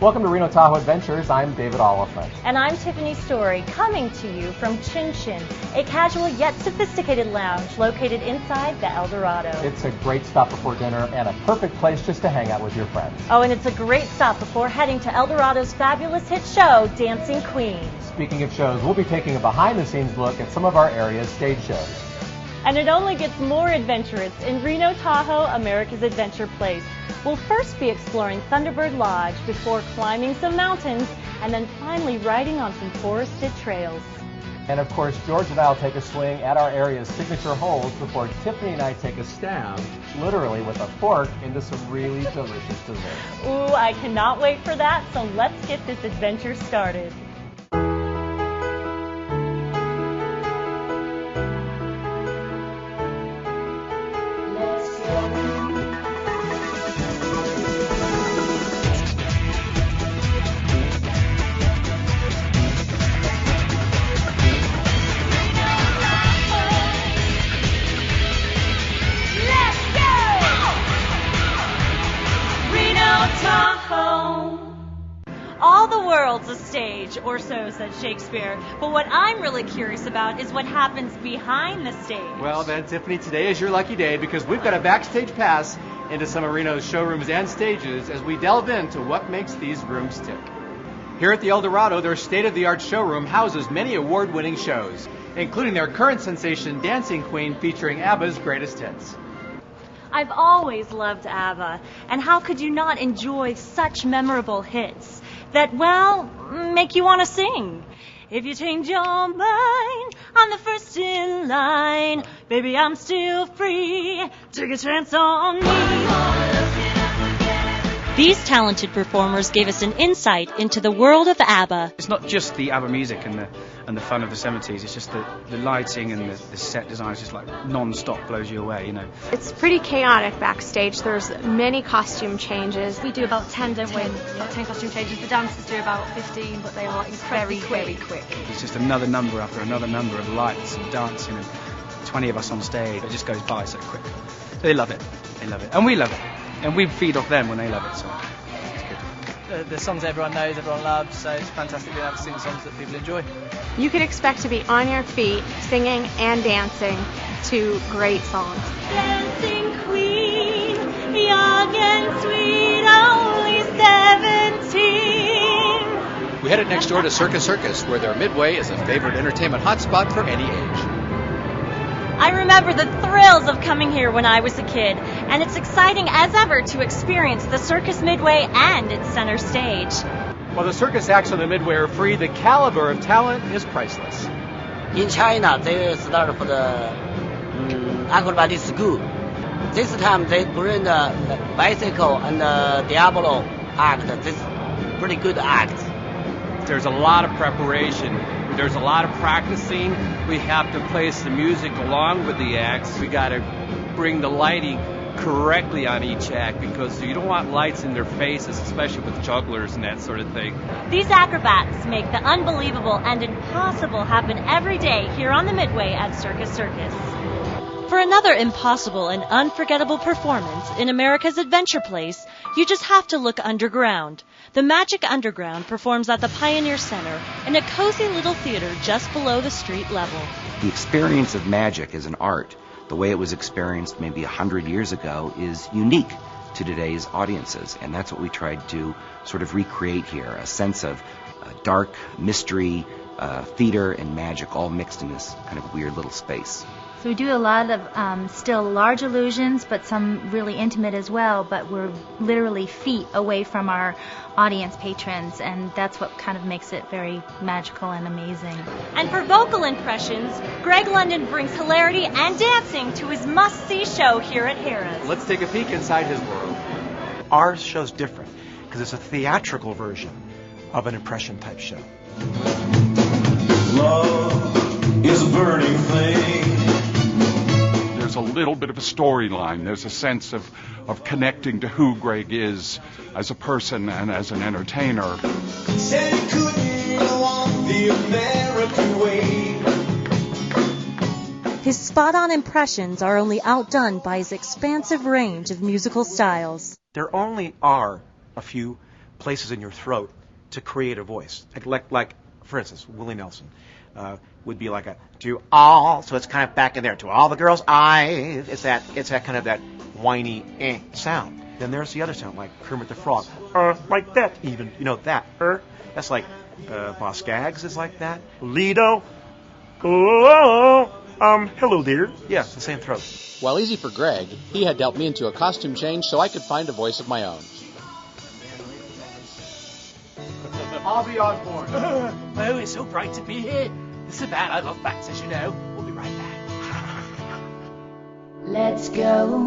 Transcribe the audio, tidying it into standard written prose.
Welcome to Reno-Tahoe Adventures. I'm David Oliphant. And I'm Tiffanie Story, coming to you from Chin Chin, a casual yet sophisticated lounge located inside the El Dorado. It's a great stop before dinner and a perfect place just to hang out with your friends. Oh, and it's a great stop before heading to El Dorado's fabulous hit show, Dancing Queen. Speaking of shows, we'll be taking a behind-the-scenes look at some of our area's stage shows. And it only gets more adventurous in Reno-Tahoe, America's Adventure Place. We'll first be exploring Thunderbird Lodge before climbing some mountains and then finally riding on some forested trails. And of course, George and I will take a swing at our area's signature holes before Tiffany and I take a stab, literally with a fork, into some really delicious desserts. Ooh, I cannot wait for that, so let's get this adventure started. All the world's a stage, or so said Shakespeare. But what I'm really curious about is what happens behind the stage. Well, then, Tiffany, today is your lucky day because we've got a backstage pass into some of Reno's showrooms and stages as we delve into what makes these rooms tick. Here at the El Dorado, their state-of-the-art showroom houses many award-winning shows, including their current sensation, Dancing Queen, featuring ABBA's greatest hits. I've always loved ABBA, and how could you not enjoy such memorable hits that, well, make you want to sing? If you change your mind, I'm the first in line. Baby, I'm still free. Take a chance on me. These talented performers gave us an insight into the world of ABBA. It's not just the ABBA music and the fun of the 70s, it's just the lighting and the set design is just like non-stop, blows you away, you know. It's pretty chaotic backstage. There's many costume changes. We do about 10, don't we? About 10 costume changes. The dancers do about 15, but they are incredibly very quick. It's just another number after another number of lights and dancing and 20 of us on stage. It just goes by so quick. They love it. They love it. And we love it. And we feed off them when they love it, so it's good. The songs everyone knows, everyone loves, so it's fantastic being able to sing songs that people enjoy. You can expect to be on your feet, singing and dancing to great songs. Dancing Queen, young and sweet, only 17. We headed next door to Circus, where their midway is a favorite entertainment hotspot for any age. I remember the thrills of coming here when I was a kid, and it's exciting as ever to experience the Circus Midway and its center stage. While the circus acts on the midway are free, the caliber of talent is priceless. In China, they start for the acrobatic school. This time they bring the bicycle and the Diablo act. This pretty good act. There's a lot of preparation. There's a lot of practicing. We have to place the music along with the acts. We got to bring the lighting correctly on each act because you don't want lights in their faces, especially with jugglers and that sort of thing. These acrobats make the unbelievable and impossible happen every day here on the Midway at Circus. For another impossible and unforgettable performance in America's Adventure Place, you just have to look underground. The Magic Underground performs at the Pioneer Center in a cozy little theater just below the street level. The experience of magic as an art, the way it was experienced maybe 100 years ago, is unique to today's audiences, and that's what we tried to sort of recreate here, a sense of dark mystery, theater, and magic all mixed in this kind of weird little space. So we do a lot of still large illusions, but some really intimate as well, but we're literally feet away from our audience patrons, and that's what kind of makes it very magical and amazing. And for vocal impressions, Greg London brings hilarity and dancing to his must-see show here at Harrah's. Let's take a peek inside his world. Our show's different because it's a theatrical version of an impression type show. Love is a burning thing. There's a little bit of a storyline. There's a sense of connecting to who Greg is as a person and as an entertainer. Said he couldn't go on the American way. His spot-on impressions are only outdone by his expansive range of musical styles. There only are a few places in your throat to create a voice. Like for instance, Willie Nelson would be like a to all, so it's kind of back in there to all the girls' eyes. It's that kind of that whiny sound. Then there's the other sound, like Kermit the Frog, like that even, that that's like Boss Skaggs is like that. Lido, hello dear. Yeah, it's the same throat. While easy for Greg, he had to help me into a costume change so I could find a voice of my own. Ozzy Osbourne. Oh, it's so bright to be here. This is bad. I love bats, as you know. We'll be right back. Let's go